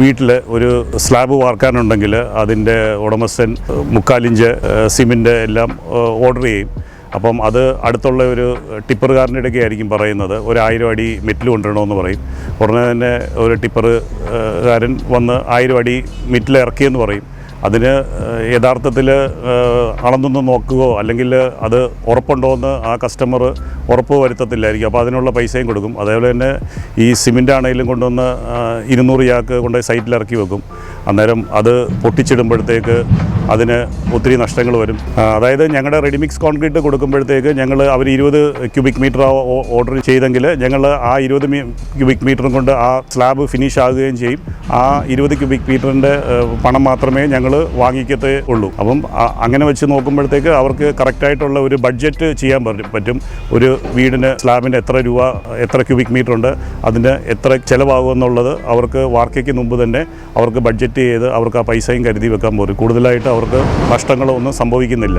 വീട്ടിൽ ഒരു സ്ലാബ് വാർക്കാനുണ്ടെങ്കിൽ അതിൻ്റെ ഉടമസ്ഥൻ 3/4 ഇഞ്ച് സിമെൻ്റ് എല്ലാം ഓർഡർ ചെയ്യും. അപ്പം അത് അടുത്തുള്ള ഒരു ടിപ്പറുകാരൻ്റെ ഇടയ്ക്ക് ആയിരിക്കും പറയുന്നത്, ഒരു 1000 അടി മെറ്റിൽ കൊണ്ടുവരണമെന്ന് പറയും. ഉടനെ തന്നെ ഒരു ടിപ്പറുകാരൻ വന്ന് 1000 അടി മെറ്റിൽ ഇറക്കിയെന്ന് പറയും. അതിന് യഥാർത്ഥത്തിൽ അളന്നൊന്ന് നോക്കുകയോ അല്ലെങ്കിൽ അത് ഉറപ്പുണ്ടോ എന്ന് ആ കസ്റ്റമർ ഉറപ്പ് വരുത്തത്തില്ലായിരിക്കും. അപ്പോൾ അതിനുള്ള പൈസയും കൊടുക്കും. അതേപോലെ തന്നെ ഈ സിമെൻ്റ് ആണെങ്കിലും കൊണ്ടുവന്ന് 200 ചാക്ക് കൊണ്ട് സൈറ്റിൽ ഇറക്കി വെക്കും. അന്നേരം അത് പൊട്ടിച്ചിടുമ്പോഴത്തേക്ക് അതിന് ഒത്തിരി നഷ്ടങ്ങൾ വരും. അതായത് ഞങ്ങളുടെ റെഡിമിക്സ് കോൺക്രീറ്റ് കൊടുക്കുമ്പോഴത്തേക്ക് ഞങ്ങൾ അവർ 20 ക്യൂബിക് മീറ്റർ ഓർഡർ ചെയ്തെങ്കിൽ ഞങ്ങൾ ആ 20 ക്യൂബിക് മീറ്ററും കൊണ്ട് ആ സ്ലാബ് ഫിനിഷ് ആകുകയും ചെയ്യും. ആ 20 ക്യൂബിക് മീറ്ററിൻ്റെ പണം മാത്രമേ ഞങ്ങൾ വാങ്ങിക്കത്തേ ഉള്ളൂ. അപ്പം അങ്ങനെ വെച്ച് നോക്കുമ്പോഴത്തേക്ക് അവർക്ക് കറക്റ്റായിട്ടുള്ള ഒരു ബഡ്ജറ്റ് ചെയ്യാൻ പറ്റും. ഒരു വീടിന് സ്ലാബിന് എത്ര രൂപ, എത്ര ക്യൂബിക് മീറ്റർ ഉണ്ട്, അതിന് എത്ര ചിലവാകുമെന്നുള്ളത് അവർക്ക് വാർക്കയ്ക്ക് മുമ്പ് തന്നെ അവർക്ക് ബഡ്ജറ്റ് ചെയ്ത് അവർക്ക് ആ പൈസയും കരുതി വെക്കാൻ പോലും കൂടുതലായിട്ട് അവർക്ക് നഷ്ടങ്ങളൊന്നും സംഭവിക്കുന്നില്ല.